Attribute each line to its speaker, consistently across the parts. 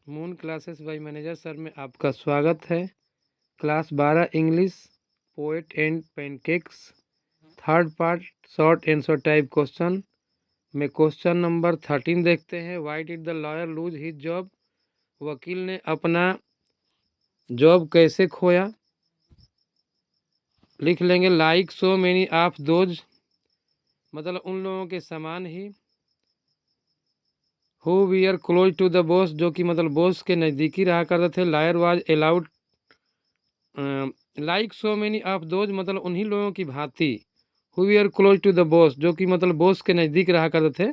Speaker 1: Moon classes by manager sir में आपका स्वागत है। Class 12 English poet and pancakes third part short answer type question में question number 13 देखते हैं। Why did the lawyer lose his job? वकील ने अपना जॉब कैसे खोया? लिख लेंगे like so many of those, मतलब उन लोगों के समान ही। Who were close to the boss, जो कि मतलब बॉस के नज़दीकी रहा करते थे। Lawyer was allowed like so many of those, मतलब उन्हीं लोगों की भांति। Who were close to the boss, जो कि मतलब बॉस के नज़दीक रहा करते थे।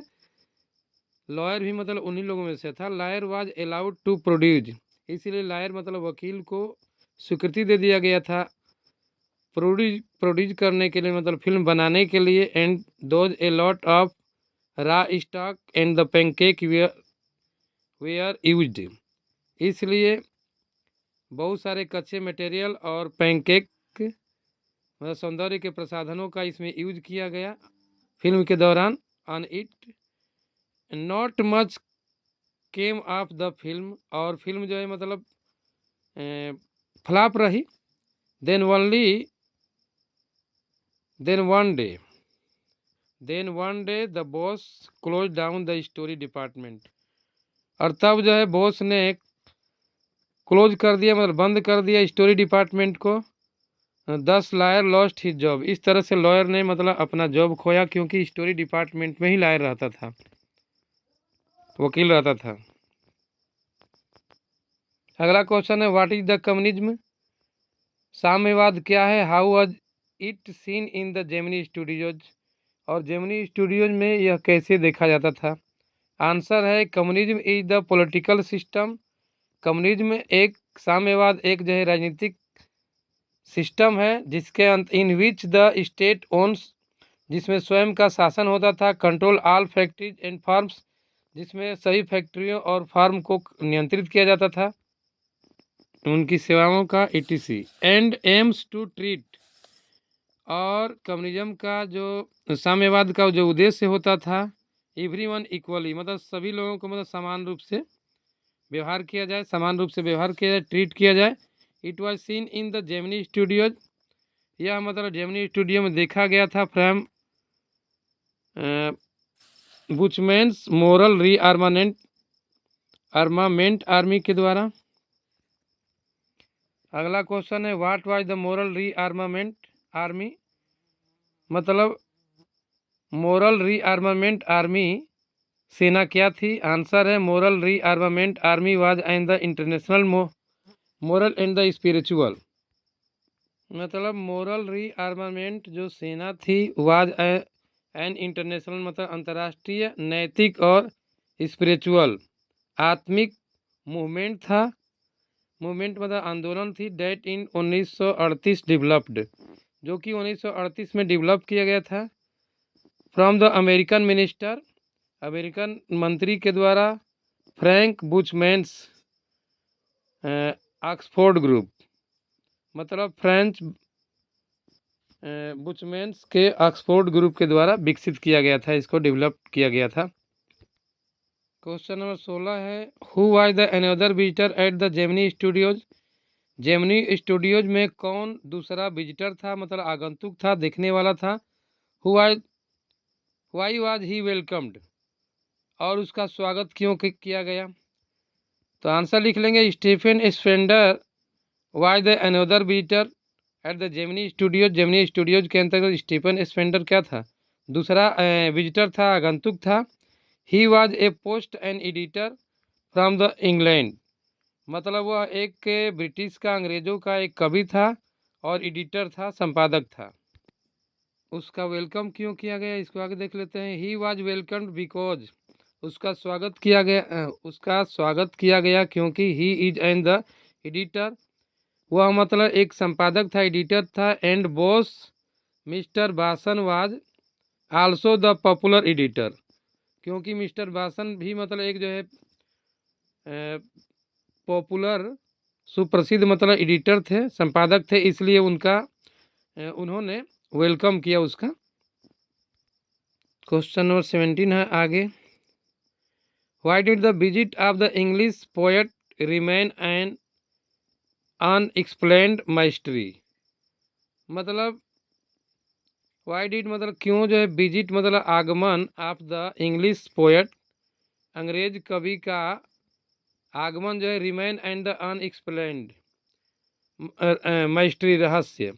Speaker 1: लॉयर भी मतलब उन्हीं लोगों में से था। Liar was allowed to produce, इसीलिए लायर मतलब वकील को स्वीकृति दे दिया गया था प्रोड्यूस करने के लिए, मतलब फिल्म बनाने के लिए। And those a lot of raw stock and the pancake were used, इसलिए बहुत सारे कच्चे मटेरियल और पैनकेक मतलब सौंदर्य के प्रसाधनों का इसमें यूज किया गया फिल्म के दौरान। On it not much came of the film, और फिल्म जो है मतलब फ्लॉप रही। Then one day the boss close down the story department, और तब जो है बॉस ने क्लोज कर दिया, मतलब बंद कर दिया स्टोरी डिपार्टमेंट को। 10 लॉयर लॉस्ट हिज जॉब, इस तरह से लॉयर ने मतलब अपना जॉब खोया, क्योंकि स्टोरी डिपार्टमेंट में ही लॉयर रहता था, वकील रहता था। अगला क्वेश्चन है व्हाट इज द कम्युनिज्म? साम्यवाद क्या है? How was it seen in the Gemini studios, और जेमिनी स्टूडियोज में यह कैसे देखा जाता था? आंसर है communism is the political system. Communism एक साम्यवाद एक जो है राजनीतिक सिस्टम है जिसके इन विच द स्टेट ओन्स, जिसमें स्वयं का शासन होता था। Control all factories and farms, जिसमें सभी फैक्ट्रियों और फार्म को नियंत्रित किया जाता था, उनकी सेवाओं का etc। And aims to treat, और कम्युनिज्म का जो साम्यवाद का जो उद्देश्य होता था एवरीवन इक्वली, मतलब सभी लोगों को मतलब समान रूप से व्यवहार किया जाए, समान रूप से व्यवहार किया जाए, ट्रीट किया जाए। It was seen in the Gemini studios, यह मतलब जेमिनी स्टूडियो में देखा गया था फ्रॉम बुचमैन्स मोरल आर्मामेंट आर्मी के द्वारा। अगला क्वेश्चन है what was the moral rearmament army, मतलब मोरल रीआर्मामेंट आर्मी सेना क्या थी? आंसर है moral rearmament army was and the international moral and the spiritual, मतलब मोरल रीआर्मामेंट जो सेना थी वाज एन इंटरनेशनल, मतलब अंतर्राष्ट्रीय नैतिक और स्पिरिचुअल आत्मिक मूवमेंट था। मूवमेंट मतलब आंदोलन थी। डेट इन 1938 डेवलप्ड, जो कि 1938 में डेवलप किया गया था। From the American minister, American मंत्री के द्वारा। फ्रैंक बुचमैन्स ऑक्सफोर्ड ग्रुप, मतलब फ्रेंच बुचमैन्स के ऑक्सफोर्ड ग्रुप के द्वारा विकसित किया गया था, इसको डेवलप किया गया था। क्वेश्चन नंबर 16 है who was the another visitor at the Gemini Studios? Gemini studios में कौन दूसरा विजिटर था, मतलब आगंतुक था, देखने वाला था? Who why was he welcomed, और उसका स्वागत क्यों किया गया? तो आंसर लिख लेंगे Stephen Spender was the another visitor at the Gemini Studios. Gemini Studios के अंतर्गत स्टीफन स्पेंडर क्या था? दूसरा विजिटर था, आगंतुक था। He was a post and editor from the England, मतलब वह एक ब्रिटिश का, अंग्रेजों का एक कवि था और एडिटर था, संपादक था। उसका वेलकम क्यों किया गया, इसको आगे देख लेते हैं। ही वाज वेलकम्ड बिकॉज, उसका स्वागत किया गया क्योंकि he is and the editor, वह मतलब एक संपादक था, एडिटर था। एंड बॉस मिस्टर बासन was also the popular editor, क्योंकि मिस्टर बासन भी मतलब एक जो है पॉपुलर सुप्रसिद्ध मतलब एडिटर थे, संपादक थे, इसलिए उन्होंने वेलकम किया उसका। क्वेश्चन नंबर 17 है आगे। Why did the visit of the English poet remain an unexplained mystery. मतलब वाई डिड मतलब क्यों जो है विजिट मतलब आगमन ऑफ द इंग्लिश पोएट, अंग्रेज कवि का आगमन जो है रिमेन एंड द अनएक्सप्लेन्ड माइस्ट्री रहस्य।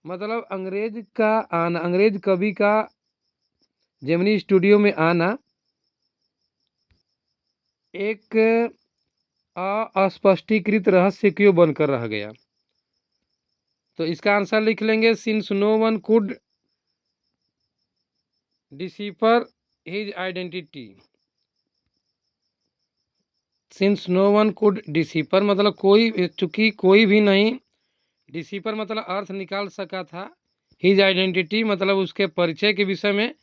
Speaker 1: मतलब अंग्रेज का आना, अंग्रेज कवि का जेमिनी स्टूडियो में आना एक अस्पष्टीकृत रहस्य क्यों बनकर रह गया। तो इसका आंसर लिख लेंगे, since no one could decipher his identity. Since no one could decipher मतलब कोई, चूंकि कोई भी नहीं, डिसिफर मतलब अर्थ निकाल सका था, हिज आइडेंटिटी मतलब उसके परिचय के विषय में,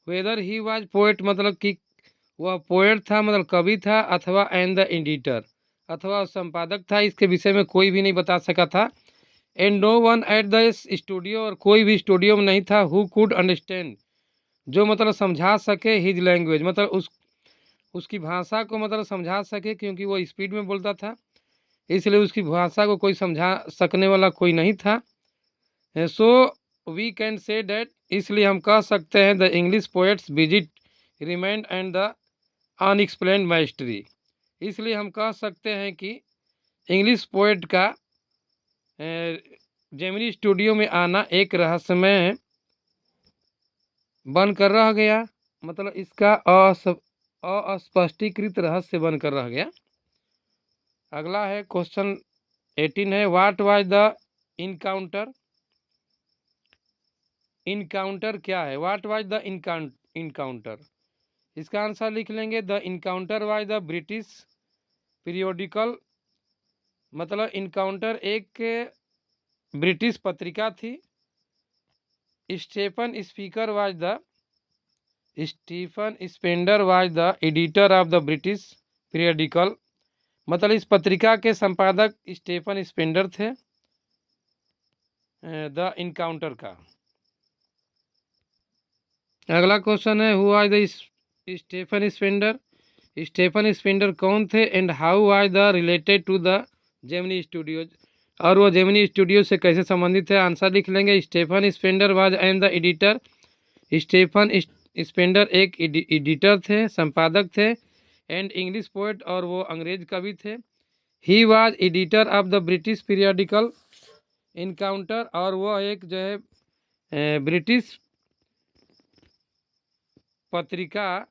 Speaker 1: वेदर ही वाज पोएट मतलब कि वह पोएट था मतलब कवि था, अथवा एंड द एडिटर अथवा संपादक था, इसके विषय में कोई भी नहीं बता सका था। And no one at the studio, और कोई भी स्टूडियो में नहीं था, हु कुड अंडरस्टैंड जो मतलब समझा सके हिज लैंग्वेज मतलब उसकी भाषा को मतलब समझा सके, क्योंकि वो स्पीड में बोलता था, इसलिए उसकी भाषा को कोई समझा सकने वाला कोई नहीं था। So we can say that, इसलिए हम कह सकते हैं the English poet's visit remained and the unexplained mystery. इसलिए हम कह सकते हैं कि इंग्लिश पोएट का जेमिनी स्टूडियो में आना एक रहस्यमय बनकर रह गया, मतलब इसका अस्पष्टीकृत रहस्य बनकर रह गया। अगला है क्वेश्चन 18 है, what was the encounter. Encounter क्या है, व्हाट वाज द इनकाउंटर। इसका आंसर लिख लेंगे, the encounter was the British periodical. मतलब इनकाउंटर एक ब्रिटिश पत्रिका थी। Stephen Spender was the editor of the British periodical. मतलब इस पत्रिका के संपादक स्टीफन स्पेंडर थे द इनकाउंटर का। अगला क्वेश्चन है, who was the Stephen Spender. Stephen Spender कौन थे, and how was the related to the Gemini studios, और वो जेमिनी स्टूडियो से कैसे संबंधित है। आंसर लिख लेंगे, Stephen Spender was and the editor. Stephen Spender एक एडिटर थे, संपादक थे, एंड इंग्लिश पोएट और वो अंग्रेज कवि थे। He was editor of the British periodical encounter, और वो एक जो है ब्रिटिश पत्रिका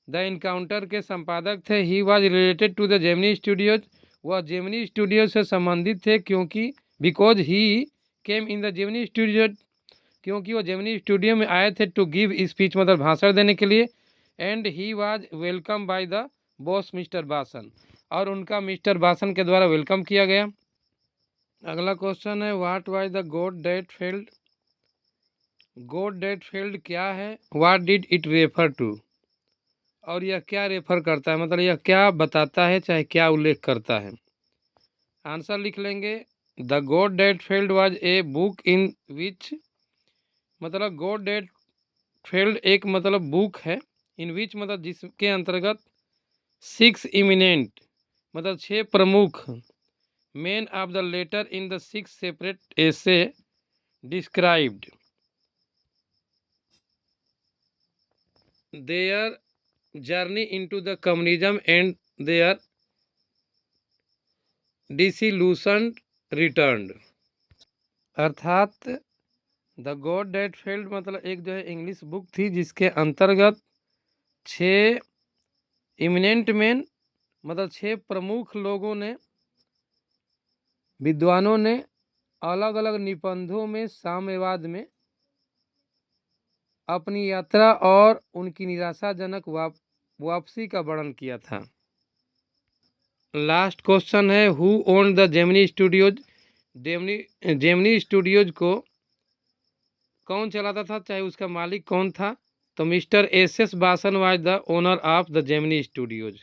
Speaker 1: द इनकाउंटर के संपादक थे। He was related to the Gemini Studios, वह जेमिनी स्टूडियो से संबंधित थे, क्योंकि because he came in the Gemini studio, क्योंकि वो जेमिनी स्टूडियो में आए थे टू गिव स्पीच मतलब भाषण देने के लिए। And he was welcome by the boss mister बासन, और उनका मिस्टर बासन के द्वारा वेलकम किया गया। अगला क्वेश्चन है, what was the god that failed. God that failed क्या है, what did it refer to, और यह क्या रेफर करता है, मतलब यह क्या बताता है, चाहे क्या उल्लेख करता है। आंसर लिख लेंगे, the god that failed was a book in which, मतलब गॉड दैट फेल्ड एक मतलब बुक है, इन विच मतलब जिसके अंतर्गत 6 इमिनेंट मतलब 6 प्रमुख men of the letter in the 6 separate essay described their journey into the communism and their dissolution returned. अर्थात द गॉड डेट फेल्ड मतलब एक जो है इंग्लिश बुक थी, जिसके अंतर्गत 6 इमिनेंट मैन मतलब 6 प्रमुख लोगों ने, विद्वानों ने अलग अलग निबंधों में साम्यवाद में अपनी यात्रा और उनकी निराशाजनक वापसी का वर्णन किया था। लास्ट क्वेश्चन है, who own the Gemini Studios. Gemini studios को कौन चलाता था, चाहे उसका मालिक कौन था। तो मिस्टर एस बासन was the owner of the Gemini studios.